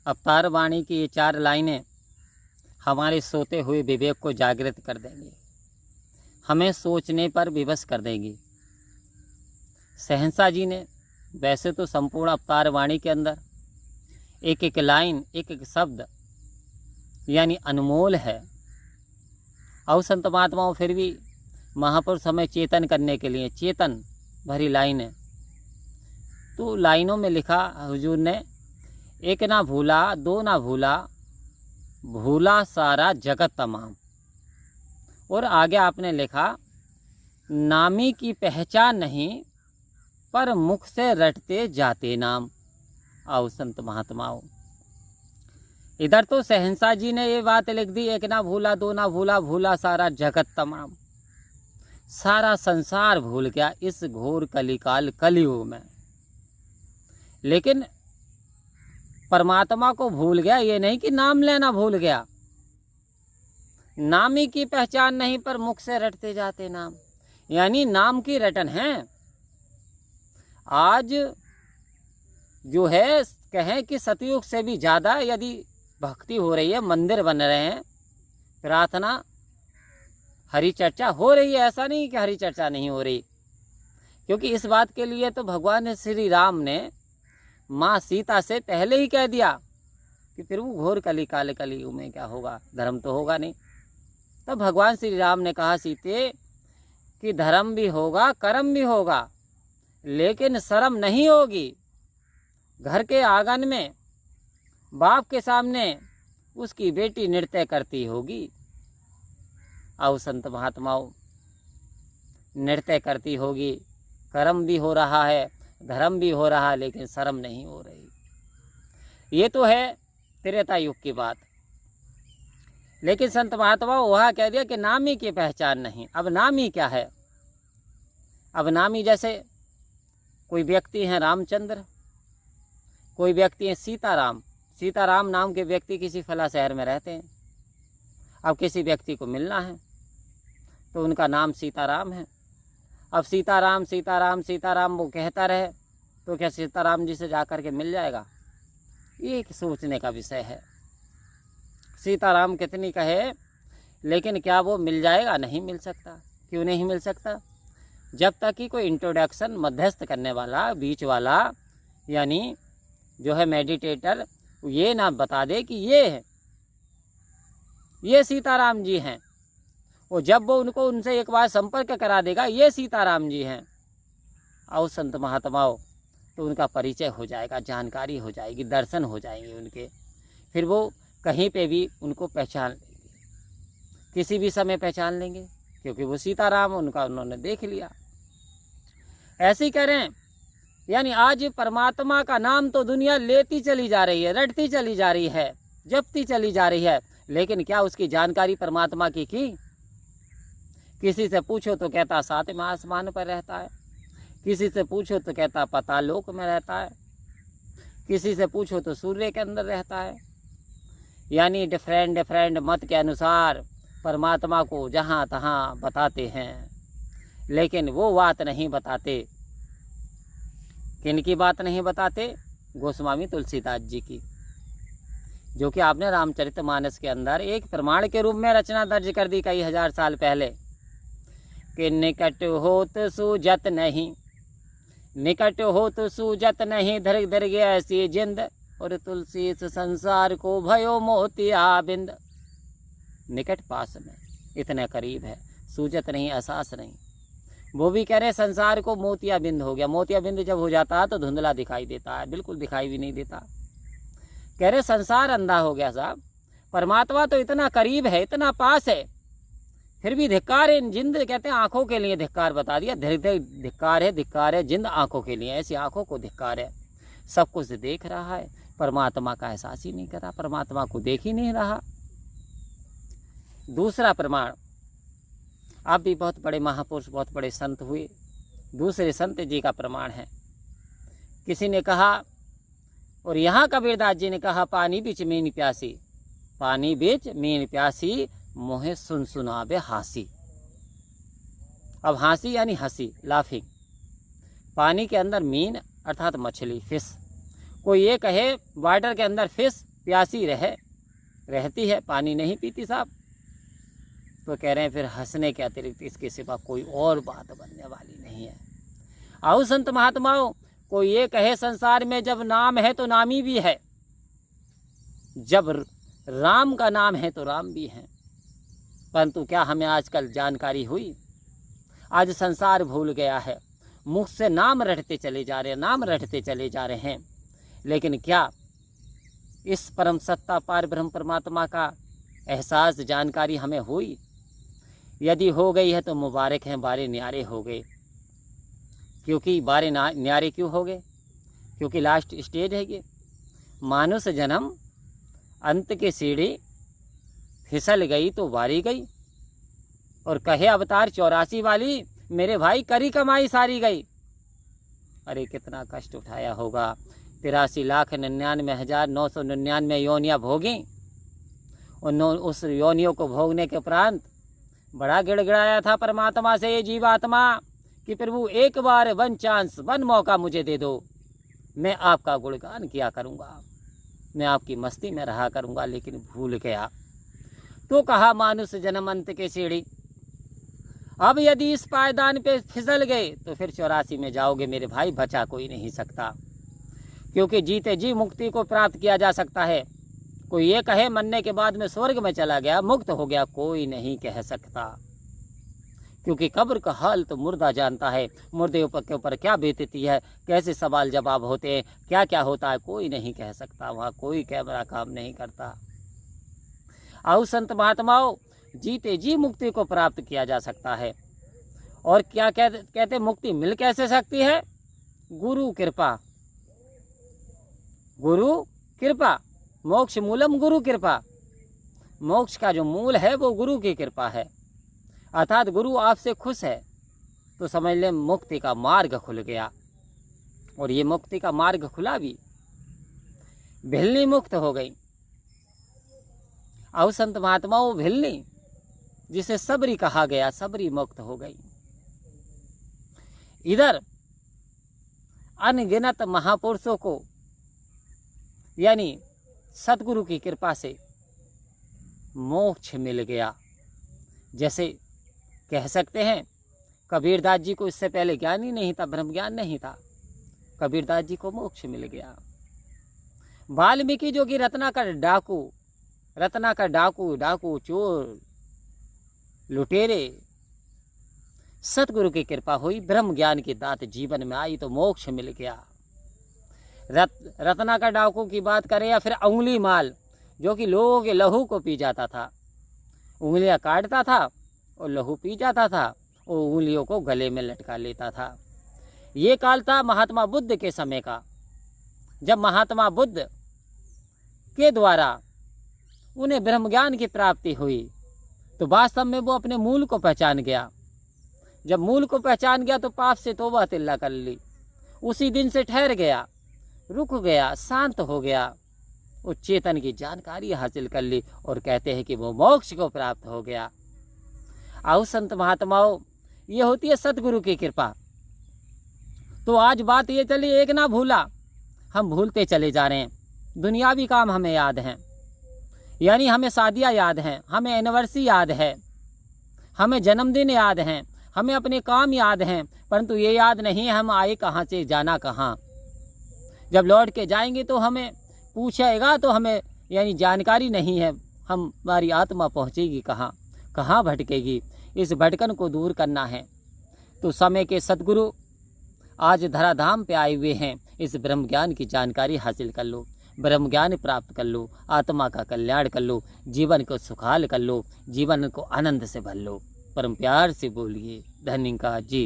अवतार वाणी की ये 4 लाइनें हमारे सोते हुए विवेक को जागृत कर देंगी, हमें सोचने पर विवश कर देंगी। शहंशाह जी ने वैसे तो संपूर्ण अवतार वाणी के अंदर एक एक लाइन, एक एक शब्द यानी अनमोल है। और संत महात्माओं फिर भी महापुरुष हमें चेतन करने के लिए चेतन भरी लाइनें, तो लाइनों में लिखा हुजूर ने, एक ना भूला दो ना भूला, भूला सारा जगत तमाम। और आगे आपने लिखा, नामी की पहचान नहीं पर मुख से रटते जाते नाम। आओ संत महात्माओं, इधर तो शहंशाह जी ने ये बात लिख दी, एक ना भूला दो ना भूला, भूला सारा जगत तमाम। सारा संसार भूल गया इस घोर कलिकाल कलियुग में, लेकिन परमात्मा को भूल गया। ये नहीं कि नाम लेना भूल गया। नामी की पहचान नहीं पर मुख से रटते जाते नाम, यानी नाम की रटन है। आज जो है कहें कि सतयुग से भी ज़्यादा यदि भक्ति हो रही है, मंदिर बन रहे हैं, प्रार्थना, हरि चर्चा हो रही है, ऐसा नहीं कि हरि चर्चा नहीं हो रही। क्योंकि इस बात के लिए तो भगवान श्री राम ने माँ सीता से पहले ही कह दिया कि फिर वो घोर कलिकाल कलियुग में क्या होगा, धर्म तो होगा नहीं। तब भगवान श्री राम ने कहा सीते कि धर्म भी होगा, कर्म भी होगा, लेकिन शर्म नहीं होगी। घर के आंगन में बाप के सामने उसकी बेटी नृत्य करती होगी। आओ संत महात्माओं, नृत्य करती होगी, कर्म भी हो रहा है, धर्म भी हो रहा है, लेकिन शर्म नहीं हो रही। ये तो है त्रेता युग की बात। लेकिन संत महात्मा वहाँ कह दिया कि नामी की पहचान नहीं। अब नामी क्या है? अब नामी जैसे कोई व्यक्ति हैं रामचंद्र, कोई व्यक्ति हैं सीताराम। सीताराम नाम के व्यक्ति किसी फला शहर में रहते हैं। अब किसी व्यक्ति को मिलना है तो उनका नाम सीताराम है। अब सीताराम सीताराम सीताराम वो कहता रहे तो क्या सीताराम जी से जाकर के मिल जाएगा? ये एक सोचने का विषय है। सीताराम कितनी कहे, लेकिन क्या वो मिल जाएगा? नहीं मिल सकता। क्यों नहीं मिल सकता? जब तक कि कोई इंट्रोडक्शन, मध्यस्थ करने वाला, बीच वाला, यानी जो है मेडिटेटर, ये ना बता दे कि ये है, ये सीताराम जी हैं। और जब वो उनको उनसे एक बार संपर्क करा देगा, ये सीताराम जी हैं, और संत महात्माओं, तो उनका परिचय हो जाएगा, जानकारी हो जाएगी, दर्शन हो जाएंगे उनके। फिर वो कहीं पे भी उनको पहचान लेंगे, किसी भी समय पहचान लेंगे, क्योंकि वो सीताराम उनका उन्होंने देख लिया। ऐसे ही करें, यानी आज परमात्मा का नाम तो दुनिया लेती चली जा रही है, रटती चली जा रही है, जपती चली जा रही है, लेकिन क्या उसकी जानकारी परमात्मा की? किसी से पूछो तो कहता 7वें आसमान पर रहता है, किसी से पूछो तो कहता पाताल लोक में रहता है, किसी से पूछो तो सूर्य के अंदर रहता है। यानी डिफरेंट मत के अनुसार परमात्मा को जहाँ तहाँ बताते हैं, लेकिन वो बात नहीं बताते। किनकी बात नहीं बताते? गोस्वामी तुलसीदास जी की, जो कि आपने रामचरितमानस के अंदर एक प्रमाण के रूप में रचना दर्ज कर दी कई हजार साल पहले कि निकट होत सूजत नहीं, निकट होत सूजत नहीं, धर धर गया ऐसी जिंद, और तुलसी इस संसार को भयो मोतिया बिंद। निकट पास में, इतने करीब है, सूजत नहीं, एहसास नहीं। वो भी कह रहे संसार को मोतिया बिंद हो गया। मोतिया बिंद जब हो जाता है तो धुंधला दिखाई देता है, बिल्कुल दिखाई भी नहीं देता। कह रहे संसार अंधा हो गया साहब, परमात्मा तो इतना करीब है, इतना पास है, फिर भी धिक्कार है। जिंद कहते हैं आंखों के लिए धिक्कार बता दिया। धिक्कार है जिंद आंखों के लिए, ऐसी आंखों को धिक्कार है। सब कुछ देख रहा है, परमात्मा का एहसास ही नहीं कर रहा, परमात्मा को देख ही नहीं रहा। दूसरा प्रमाण, आप भी बहुत बड़े महापुरुष, बहुत बड़े संत हुए, दूसरे संत जी का प्रमाण है। किसी ने कहा, और यहाँ कबीरदास जी ने कहा, पानी बीच मीन प्यासी, पानी बीच मीन प्यासी, मोहे सुन सुनावे हासी। अब हासी यानी हंसी, लाफिंग। पानी के अंदर मीन अर्थात मछली, फिश। कोई ये कहे वाटर के अंदर फिश, प्यासी रहती है, पानी नहीं पीती साहब। तो कह रहे हैं फिर हंसने के अतिरिक्त इसके सिवा कोई और बात बनने वाली नहीं है। आओ संत महात्माओं, कोई ये कहे संसार में जब नाम है तो नामी भी है, जब राम का नाम है तो राम भी है। परंतु क्या हमें आजकल जानकारी हुई? आज संसार भूल गया है, मुख से नाम रटते चले जा रहे हैं, नाम रटते चले जा रहे हैं। लेकिन क्या इस परम सत्ता पार ब्रह्म परमात्मा का एहसास जानकारी हमें हुई? यदि हो गई है तो मुबारक हैं, बारे न्यारे हो गए। क्योंकि बारे न्यारे क्यों हो गए? क्योंकि लास्ट स्टेज है ये। मानुष जन्म अंत के सीढ़ी, फिसल गई तो वारी गई। और कहे अवतार 84 वाली, मेरे भाई करी कमाई सारी गई। अरे कितना कष्ट उठाया होगा। 83,99,999 योनियाँ भोगी। उस योनियों को भोगने के उपरांत बड़ा गिड़गिड़ाया था परमात्मा से ये जीवात्मा कि प्रभु एक बार वन चांस, वन मौका मुझे दे दो, मैं आपका गुणगान किया करूँगा, मैं आपकी मस्ती में रहा करूँगा। लेकिन भूल गया। तो कहा मानुष जन्म अंत के सीढ़ी। अब यदि इस पायदान पे फिसल गए तो फिर 84 में जाओगे मेरे भाई, बचा कोई नहीं सकता। क्योंकि जीते जी मुक्ति को प्राप्त किया जा सकता है। कोई ये कहे मरने के बाद में स्वर्ग में चला गया, मुक्त हो गया, कोई नहीं कह सकता। क्योंकि कब्र का हाल तो मुर्दा जानता है, मुर्दे के ऊपर क्या बीतती है, कैसे सवाल जवाब होते हैं, क्या क्या होता है, कोई नहीं कह सकता। वहाँ कोई कैमरा काम नहीं करता। आओ संत महात्माओं, जीते जी मुक्ति को प्राप्त किया जा सकता है। और क्या कहते मुक्ति मिल कैसे सकती है? गुरु कृपा। गुरु कृपा, मोक्ष मूलम गुरु कृपा। मोक्ष का जो मूल है वो गुरु की कृपा है। अर्थात गुरु आपसे खुश है तो समझ ले मुक्ति का मार्ग खुल गया। और ये मुक्ति का मार्ग खुला भी, भिलनी मुक्त हो गई। आओ संत महात्माओं, भिलनी जिसे सबरी कहा गया, सबरी मुक्त हो गई। इधर अनगिनत महापुरुषों को यानी सतगुरु की कृपा से मोक्ष मिल गया। जैसे कह सकते हैं कबीरदास जी को इससे पहले ज्ञान ही नहीं था, ब्रह्म ज्ञान नहीं था, कबीरदास जी को मोक्ष मिल गया। वाल्मीकि जो कि रत्नाकर डाकू चोर लुटेरे, सतगुरु की कृपा हुई, ब्रह्म ज्ञान की दात जीवन में आई तो मोक्ष मिल गया। रत्नाकर डाकू की बात करें या फिर अंगुली माल जो कि लोगों के लहू को पी जाता था, उंगलियां काटता था और लहू पी जाता था, और उंगलियों को गले में लटका लेता था। ये काल था महात्मा बुद्ध के समय का। जब महात्मा बुद्ध के द्वारा उन्हें ब्रह्म ज्ञान की प्राप्ति हुई तो वास्तव में वो अपने मूल को पहचान गया। जब मूल को पहचान गया तो पाप से तौबा तिल्ला कर ली। उसी दिन से ठहर गया, रुक गया, शांत हो गया, उस चेतन की जानकारी हासिल कर ली और कहते हैं कि वो मोक्ष को प्राप्त हो गया। आओ संत महात्माओं, ये होती है सतगुरु की कृपा। तो आज बात ये चली, एक ना भूला, हम भूलते चले जा रहे हैं। दुनियावी काम हमें याद हैं, यानी हमें शादियाँ याद हैं, हमें एनिवर्सरी याद है, हमें जन्मदिन याद हैं, हमें अपने काम याद हैं, परंतु ये याद नहीं हम आए कहाँ से, जाना कहाँ। जब लौट के जाएंगे तो हमें पूछेगा तो हमें यानी जानकारी नहीं है हमारी आत्मा पहुँचेगी कहाँ, कहाँ भटकेगी। इस भटकन को दूर करना है तो समय के सद्गुरु आज धराधाम पे आए हुए हैं। इस ब्रह्म ज्ञान की जानकारी हासिल कर लो, ब्रह्म ज्ञान प्राप्त कर लो, आत्मा का कल्याण कर लो, जीवन को सुखाल कर लो, जीवन को आनंद से भर लो। परम प्यार से बोलिए धन्यवाद जी।